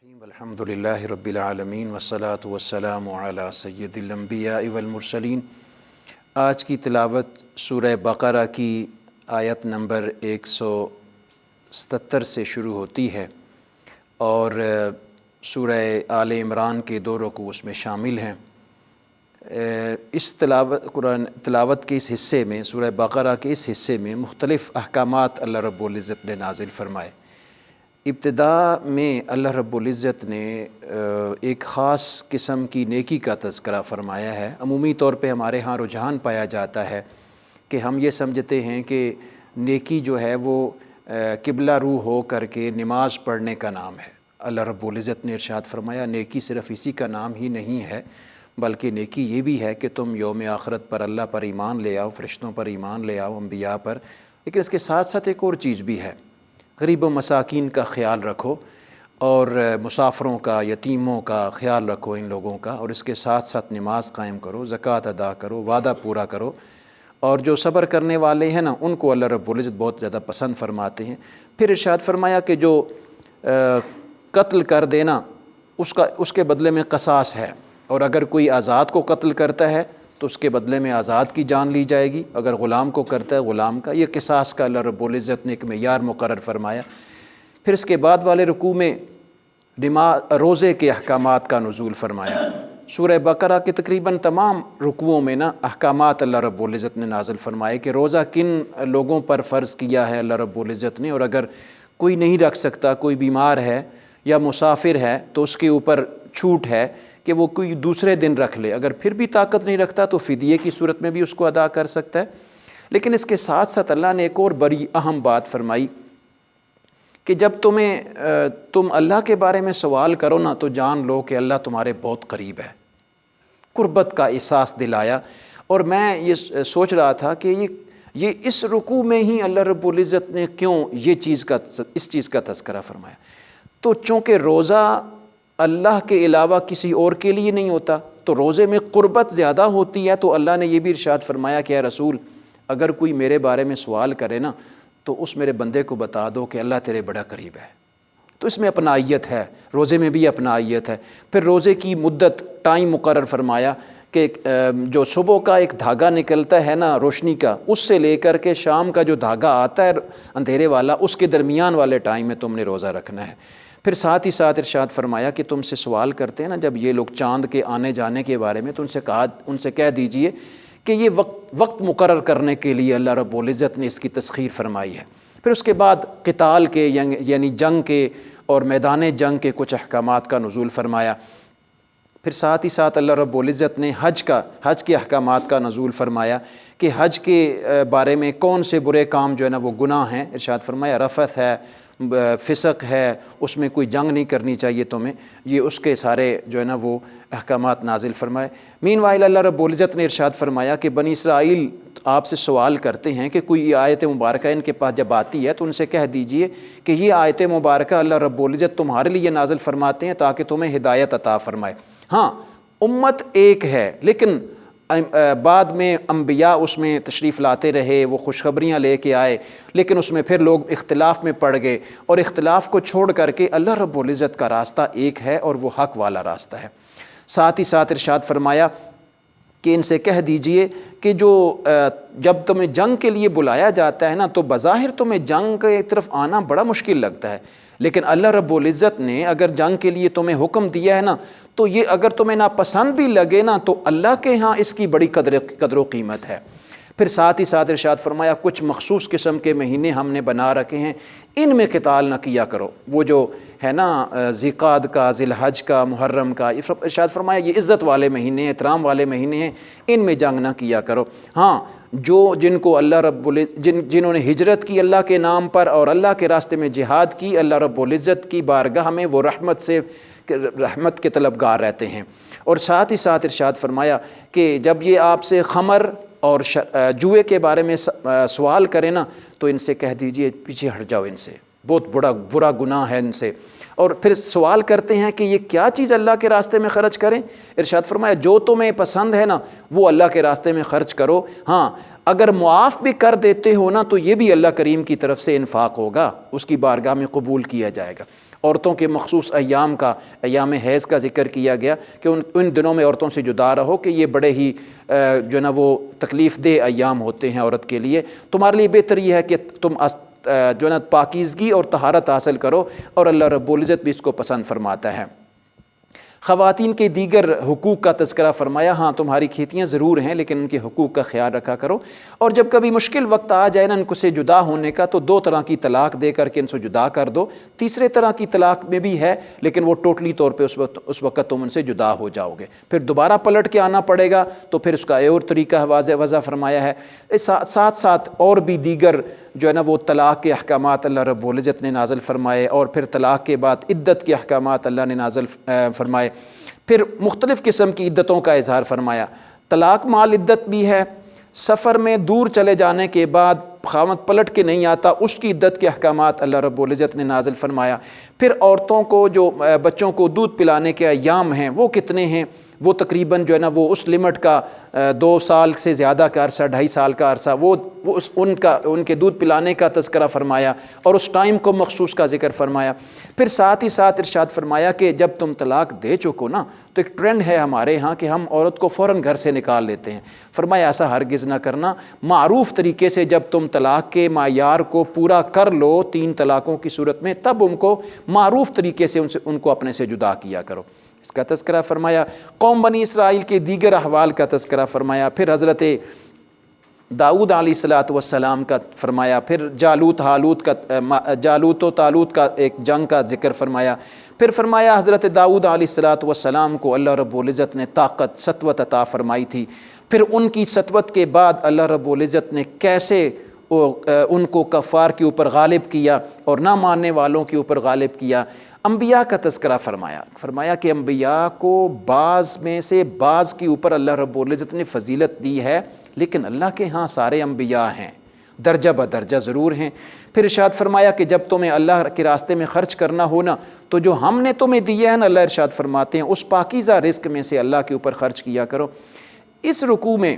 الحمدللہ رب العالمین والصلاة والسلام علی سید الانبیاء والمرسلین۔ آج کی تلاوت سورہ بقرہ کی آیت نمبر 177 سے شروع ہوتی ہے اور سورہ آل عمران کے 2 رکوع اس میں شامل ہیں۔ اس تلاوت کے اس حصے میں، سورہ بقرہ کے اس حصے میں مختلف احکامات اللہ رب العزت نے نازل فرمائے۔ ابتدا میں اللہ رب العزت نے ایک خاص قسم کی نیکی کا تذکرہ فرمایا ہے۔ عمومی طور پہ ہمارے ہاں رجحان پایا جاتا ہے کہ ہم یہ سمجھتے ہیں کہ نیکی جو ہے وہ قبلہ رو ہو کر کے نماز پڑھنے کا نام ہے۔ اللہ رب العزت نے ارشاد فرمایا نیکی صرف اسی کا نام ہی نہیں ہے، بلکہ نیکی یہ بھی ہے کہ تم یوم آخرت پر اللہ پر ایمان لے آؤ، فرشتوں پر ایمان لے آؤ، انبیاء پر۔ لیکن اس کے ساتھ ساتھ ایک اور چیز بھی ہے، غریب و مساکین کا خیال رکھو اور مسافروں کا، یتیموں کا خیال رکھو، ان لوگوں کا، اور اس کے ساتھ ساتھ نماز قائم کرو، زکوٰۃ ادا کرو، وعدہ پورا کرو، اور جو صبر کرنے والے ہیں نا ان کو اللہ رب العزت بہت زیادہ پسند فرماتے ہیں۔ پھر ارشاد فرمایا کہ جو قتل کر دینا اس کے بدلے میں قصاص ہے، اور اگر کوئی آزاد کو قتل کرتا ہے تو اس کے بدلے میں آزاد کی جان لی جائے گی، اگر غلام کو کرتا ہے غلام کا۔ یہ قصاص کا اللہ رب العزت نے ایک معیار مقرر فرمایا۔ پھر اس کے بعد والے رکوع میں روزے کے احکامات کا نزول فرمایا۔ سورہ بقرہ کے تقریباً تمام رکوعوں میں احکامات اللہ رب العزت نے نازل فرمائے کہ روزہ کن لوگوں پر فرض کیا ہے اللہ رب العزت نے، اور اگر کوئی نہیں رکھ سکتا، کوئی بیمار ہے یا مسافر ہے تو اس کے اوپر چھوٹ ہے کہ وہ کوئی دوسرے دن رکھ لے، اگر پھر بھی طاقت نہیں رکھتا تو فدیے کی صورت میں بھی اس کو ادا کر سکتا ہے۔ لیکن اس کے ساتھ ساتھ اللہ نے ایک اور بڑی اہم بات فرمائی کہ جب تم اللہ کے بارے میں سوال کرو نا تو جان لو کہ اللہ تمہارے بہت قریب ہے۔ قربت کا احساس دلایا۔ اور میں یہ سوچ رہا تھا کہ یہ اس رکوع میں ہی اللہ رب العزت نے کیوں اس چیز کا تذکرہ فرمایا؟ تو چونکہ روزہ اللہ کے علاوہ کسی اور کے لیے نہیں ہوتا، تو روزے میں قربت زیادہ ہوتی ہے، تو اللہ نے یہ بھی ارشاد فرمایا کہ اے رسول اگر کوئی میرے بارے میں سوال کرے نا تو اس میرے بندے کو بتا دو کہ اللہ تیرے بڑا قریب ہے۔ تو اس میں اپنائیت ہے، روزے میں بھی اپنائیت ہے۔ پھر روزے کی مدت، ٹائم مقرر فرمایا کہ جو صبح کا ایک دھاگا نکلتا ہے نا روشنی کا، اس سے لے کر کے شام کا جو دھاگا آتا ہے اندھیرے والا، اس کے درمیان والے ٹائم میں تم نے روزہ رکھنا ہے۔ پھر ساتھ ہی ساتھ ارشاد فرمایا کہ تم سے سوال کرتے ہیں نا جب یہ لوگ چاند کے آنے جانے کے بارے میں، تو ان سے کہہ دیجئے کہ یہ وقت مقرر کرنے کے لیے اللہ رب العزت نے اس کی تسخیر فرمائی ہے۔ پھر اس کے بعد قتال کے یعنی جنگ کے اور میدان جنگ کے کچھ احکامات کا نزول فرمایا۔ پھر ساتھ ہی ساتھ اللہ رب العزت نے حج کے احکامات کا نزول فرمایا کہ حج کے بارے میں کون سے برے کام جو ہے نا وہ گناہ ہیں۔ ارشاد فرمایا رفث ہے، فسق ہے، اس میں کوئی جنگ نہیں کرنی چاہیے تمہیں، یہ اس کے سارے جو ہے نا وہ احکامات نازل فرمائے۔ مین وائل اللہ رب العزت نے ارشاد فرمایا کہ بنی اسرائیل آپ سے سوال کرتے ہیں کہ کوئی آیت مبارکہ ان کے پاس جب آتی ہے تو ان سے کہہ دیجئے کہ یہ آیت مبارکہ اللہ رب العزت تمہارے لیے نازل فرماتے ہیں تاکہ تمہیں ہدایت عطا فرمائے۔ ہاں امت ایک ہے، لیکن بعد میں انبیاء اس میں تشریف لاتے رہے، وہ خوشخبریاں لے کے آئے، لیکن اس میں پھر لوگ اختلاف میں پڑ گئے، اور اختلاف کو چھوڑ کر کے اللہ رب العزت کا راستہ ایک ہے اور وہ حق والا راستہ ہے۔ ساتھ ہی ساتھ ارشاد فرمایا کہ ان سے کہہ دیجئے کہ جب تمہیں جنگ کے لیے بلایا جاتا ہے نا تو بظاہر تمہیں جنگ کی طرف آنا بڑا مشکل لگتا ہے، لیکن اللہ رب العزت نے اگر جنگ کے لیے تمہیں حکم دیا ہے نا تو یہ اگر تمہیں ناپسند بھی لگے نا تو اللہ کے ہاں اس کی بڑی قدر و قیمت ہے۔ پھر ساتھ ہی ساتھ ارشاد فرمایا کچھ مخصوص قسم کے مہینے ہم نے بنا رکھے ہیں، ان میں قتال نہ کیا کرو۔ وہ جو ہے نا ذیقعد کا، ذی الحج کا، محرم کا، ارشاد فرمایا یہ عزت والے مہینے ہیں، احترام والے مہینے ہیں، ان میں جنگ نہ کیا کرو۔ ہاں جن کو اللہ رب العزت جنہوں نے ہجرت کی اللہ کے نام پر اور اللہ کے راستے میں جہاد کی، اللہ رب العزت کی بارگاہ میں وہ رحمت کے طلبگار رہتے ہیں۔ اور ساتھ ہی ساتھ ارشاد فرمایا کہ جب یہ آپ سے خمر اور جوئے کے بارے میں سوال کریں نا تو ان سے کہہ دیجئے پیچھے ہٹ جاؤ، ان سے بہت برا گناہ ہے ان سے۔ اور پھر سوال کرتے ہیں کہ یہ کیا چیز اللہ کے راستے میں خرچ کریں؟ ارشاد فرمایا جو تمہیں پسند ہے نا وہ اللہ کے راستے میں خرچ کرو۔ ہاں اگر معاف بھی کر دیتے ہو نا تو یہ بھی اللہ کریم کی طرف سے انفاق ہوگا، اس کی بارگاہ میں قبول کیا جائے گا۔ عورتوں کے مخصوص ایام کا، ایام حیض کا ذکر کیا گیا کہ ان دنوں میں عورتوں سے جدا رہو کہ یہ بڑے ہی جو ہے نا وہ تکلیف دہ ایام ہوتے ہیں عورت کے لیے۔ تمہارے لیے بہتر یہ ہے کہ تم جو ہے نا پاکیزگی اور طہارت حاصل کرو، اور اللہ رب العزت بھی اس کو پسند فرماتا ہے۔ خواتین کے دیگر حقوق کا تذکرہ فرمایا، ہاں تمہاری کھیتیاں ضرور ہیں لیکن ان کے حقوق کا خیال رکھا کرو، اور جب کبھی مشکل وقت آ جائے نا ان کو سے جدا ہونے کا تو 2 طرح کی طلاق دے کر کے ان سے جدا کر دو۔ تیسرے طرح کی طلاق میں بھی ہے لیکن وہ ٹوٹلی طور پہ اس وقت تم ان سے جدا ہو جاؤ گے، پھر دوبارہ پلٹ کے آنا پڑے گا، تو پھر اس کا اور طریقہ وضع فرمایا ہے۔ ساتھ ساتھ اور بھی دیگر جو ہے نا وہ طلاق کے احکامات اللہ رب العزت نے نازل فرمائے، اور پھر طلاق کے بعد عدت کے احکامات اللہ نے نازل فرمائے، پھر مختلف قسم کی عدتوں کا اظہار فرمایا۔ طلاق مال عدت بھی ہے، سفر میں دور چلے جانے کے بعد خاوند پلٹ کے نہیں آتا، اس کی عدت کے احکامات اللہ رب العزت نے نازل فرمایا۔ پھر عورتوں کو جو بچوں کو دودھ پلانے کے ایام ہیں وہ کتنے ہیں، وہ تقریباً جو ہے نا وہ اس لمٹ کا 2 سال سے زیادہ کا عرصہ، 2.5 سال کا عرصہ، وہ ان کے دودھ پلانے کا تذکرہ فرمایا اور اس ٹائم کو مخصوص کا ذکر فرمایا۔ پھر ساتھ ہی ساتھ ارشاد فرمایا کہ جب تم طلاق دے چکو نا تو ایک ٹرینڈ ہے ہمارے ہاں کہ ہم عورت کو فوراً گھر سے نکال لیتے ہیں، فرمایا ایسا ہرگز نہ کرنا، معروف طریقے سے جب تم طلاق کے معیار کو پورا کر لو 3 طلاقوں کی صورت میں، تب ان کو معروف طریقے سے ان کو اپنے سے جدا کیا کرو، اس کا تذکرہ فرمایا۔ قوم بنی اسرائیل کے دیگر احوال کا تذکرہ فرمایا، پھر حضرت داؤد علیہ السلام کا فرمایا، پھر جالوت و طالوت کا ایک جنگ کا ذکر فرمایا، پھر فرمایا حضرت داؤد علیہ السلام کو اللہ رب العزت نے طاقت، سطوت عطا فرمائی تھی، پھر ان کی سطوت کے بعد اللہ رب العزت نے کیسے ان کو کفار کے اوپر غالب کیا اور نہ ماننے والوں کے اوپر غالب کیا۔ انبیاء کا تذکرہ فرمایا کہ انبیاء کو بعض میں سے بعض کے اوپر اللہ رب العزت نے فضیلت دی ہے، لیکن اللہ کے ہاں سارے انبیاء ہیں، درجہ بدرجہ ضرور ہیں۔ پھر ارشاد فرمایا کہ جب تمہیں اللہ کے راستے میں خرچ کرنا ہو نا تو جو ہم نے تمہیں دیا ہے نا، اللہ ارشاد فرماتے ہیں اس پاکیزہ رزق میں سے اللہ کے اوپر خرچ کیا کرو۔ اس رکوع میں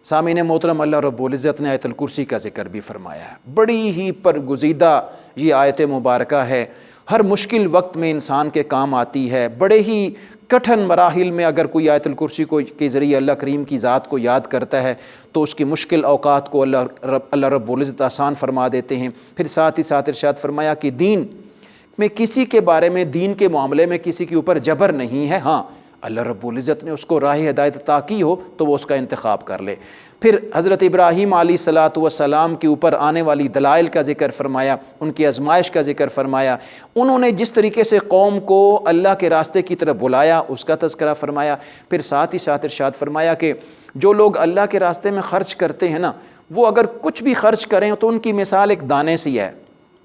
سامعین محترم اللہ رب العزت نے آیت الکرسی کا ذکر بھی فرمایا ہے، بڑی ہی پرگزیدہ یہ آیت مبارکہ ہے، ہر مشکل وقت میں انسان کے کام آتی ہے، بڑے ہی کٹھن مراحل میں اگر کوئی آیت الکرسی کے ذریعے اللہ کریم کی ذات کو یاد کرتا ہے تو اس کی مشکل اوقات کو اللہ رب العزت آسان فرما دیتے ہیں۔ پھر ساتھ ہی ساتھ ارشاد فرمایا کہ دین میں کسی کے بارے میں، دین کے معاملے میں کسی کے اوپر جبر نہیں ہے، ہاں اللہ رب العزت نے اس کو راہ ہدایت عطا کی ہو تو وہ اس کا انتخاب کر لے۔ پھر حضرت ابراہیم علیہ السلام کے اوپر آنے والی دلائل کا ذکر فرمایا، ان کی آزمائش کا ذکر فرمایا، انہوں نے جس طریقے سے قوم کو اللہ کے راستے کی طرف بلایا اس کا تذکرہ فرمایا۔ پھر ساتھ ہی ساتھ ارشاد فرمایا کہ جو لوگ اللہ کے راستے میں خرچ کرتے ہیں نا، وہ اگر کچھ بھی خرچ کریں تو ان کی مثال ایک دانے سی ہے،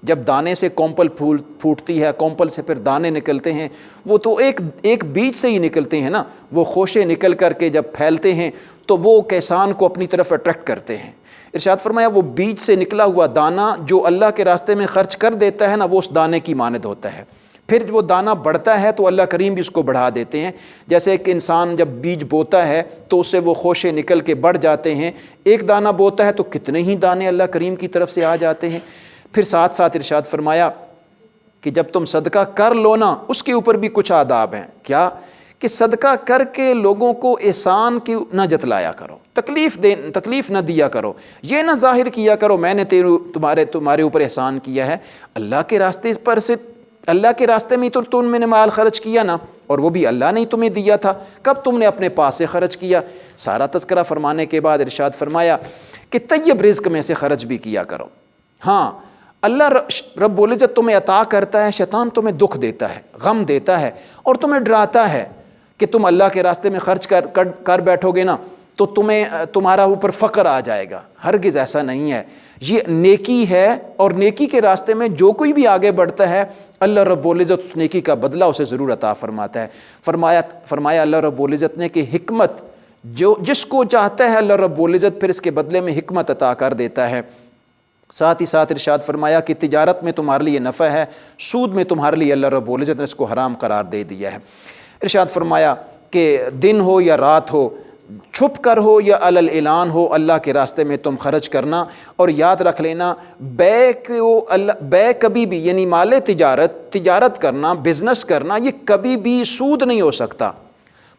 جب دانے سے کونپل پھوٹتی ہے، کونپل سے پھر دانے نکلتے ہیں، وہ تو ایک بیج سے ہی نکلتے ہیں نا، وہ خوشے نکل کر کے جب پھیلتے ہیں تو وہ کسان کو اپنی طرف اٹریکٹ کرتے ہیں۔ ارشاد فرمایا وہ بیج سے نکلا ہوا دانہ جو اللہ کے راستے میں خرچ کر دیتا ہے نا، وہ اس دانے کی مانند ہوتا ہے، پھر وہ دانہ بڑھتا ہے تو اللہ کریم بھی اس کو بڑھا دیتے ہیں۔ جیسے ایک انسان جب بیج بوتا ہے تو اس سے وہ خوشے نکل کے بڑھ جاتے ہیں، ایک دانہ بوتا ہے تو کتنے ہی دانے اللہ کریم کی طرف سے آ جاتے ہیں۔ پھر ساتھ ساتھ ارشاد فرمایا کہ جب تم صدقہ کر لو نا، اس کے اوپر بھی کچھ آداب ہیں، کیا کہ صدقہ کر کے لوگوں کو احسان کی نہ جتلایا کرو، تکلیف نہ دیا کرو، یہ نہ ظاہر کیا کرو میں نے تمہارے اوپر احسان کیا ہے، اللہ کے راستے میں تو تم نے مال خرچ کیا نا، اور وہ بھی اللہ نے ہی تمہیں دیا تھا، کب تم نے اپنے پاس سے خرچ کیا۔ سارا تذکرہ فرمانے کے بعد ارشاد فرمایا کہ طیب رزق میں سے خرچ بھی کیا کرو۔ ہاں اللہ رب العزت تمہیں عطا کرتا ہے، شیطان تمہیں دکھ دیتا ہے، غم دیتا ہے اور تمہیں ڈراتا ہے کہ تم اللہ کے راستے میں خرچ کر بیٹھو گے نا تو تمہارا اوپر فقر آ جائے گا، ہرگز ایسا نہیں ہے، یہ نیکی ہے، اور نیکی کے راستے میں جو کوئی بھی آگے بڑھتا ہے اللہ رب العزت اس نیکی کا بدلہ اسے ضرور عطا فرماتا ہے۔ فرمایا اللہ رب العزت نے کہ حکمت جس کو چاہتا ہے اللہ رب العزت پھر اس کے بدلے میں حکمت عطا کر دیتا ہے۔ ساتھ ہی ساتھ ارشاد فرمایا کہ تجارت میں تمہارے لیے نفع ہے، سود میں تمہارے لیے اللہ رب العزت نے اس کو حرام قرار دے دیا ہے۔ ارشاد فرمایا کہ دن ہو یا رات ہو، چھپ کر ہو یا علل اعلان ہو اللہ کے راستے میں تم خرچ کرنا، اور یاد رکھ لینا بے کبھی بھی، یعنی مال تجارت کرنا، بزنس کرنا، یہ کبھی بھی سود نہیں ہو سکتا۔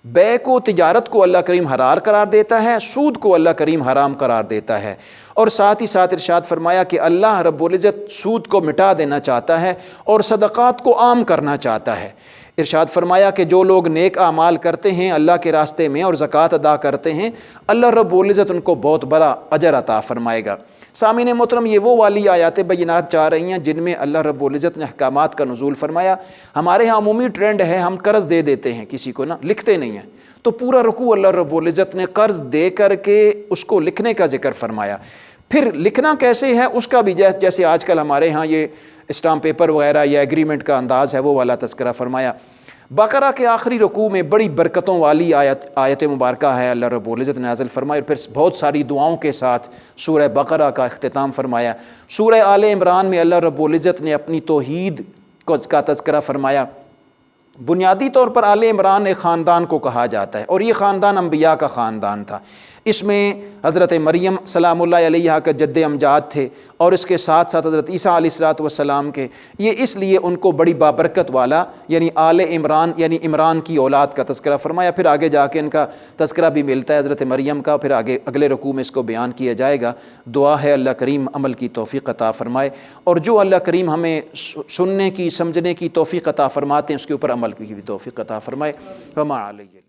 بے کو، تجارت کو اللہ کریم حلال قرار دیتا ہے، سود کو اللہ کریم حرام قرار دیتا ہے۔ اور ساتھ ہی ساتھ ارشاد فرمایا کہ اللہ رب العزت سود کو مٹا دینا چاہتا ہے اور صدقات کو عام کرنا چاہتا ہے۔ ارشاد فرمایا کہ جو لوگ نیک اعمال کرتے ہیں اللہ کے راستے میں اور زکوٰۃ ادا کرتے ہیں، اللہ رب العزت ان کو بہت بڑا اجر عطا فرمائے گا۔ سامعین محترم، یہ وہ والی آیات بینات چاہ رہی ہیں جن میں اللہ رب العزت نے احکامات کا نزول فرمایا۔ ہمارے ہاں عمومی ٹرینڈ ہے، ہم قرض دے دیتے ہیں کسی کو، نا لکھتے نہیں ہیں، تو پورا رکوع اللہ رب العزت نے قرض دے کر کے اس کو لکھنے کا ذکر فرمایا۔ پھر لکھنا کیسے ہے اس کا بھی جیسے آج کل ہمارے ہاں یہ اسٹامپ پیپر وغیرہ یا ایگریمنٹ کا انداز ہے، وہ والا تذکرہ فرمایا۔ بقرہ کے آخری رکوع میں بڑی برکتوں والی آیت مبارکہ ہے، اللہ رب العزت نے نازل فرمائی، اور پھر بہت ساری دعاؤں کے ساتھ سورہ بقرہ کا اختتام فرمایا۔ سورہ آل عمران میں اللہ رب العزت نے اپنی توحید کا تذکرہ فرمایا۔ بنیادی طور پر آل عمران ایک خاندان کو کہا جاتا ہے، اور یہ خاندان انبیاء کا خاندان تھا۔ اس میں حضرت مریم سلام اللہ علیہا کا جد امجاد تھے، اور اس کے ساتھ ساتھ حضرت عیسیٰ علیہ الصلوۃ والسلام کے، یہ اس لیے ان کو بڑی بابرکت والا یعنی آل عمران یعنی عمران کی اولاد کا تذکرہ فرمایا۔ پھر آگے جا کے ان کا تذکرہ بھی ملتا ہے حضرت مریم کا، پھر آگے اگلے رکوع میں اس کو بیان کیا جائے گا۔ دعا ہے اللہ کریم عمل کی توفیق عطا فرمائے، اور جو اللہ کریم ہمیں سننے کی، سمجھنے کی توفیق عطا فرماتے ہیں، اس کے اوپر عمل کی بھی توفیق عطا فرمائے۔ وما علیہ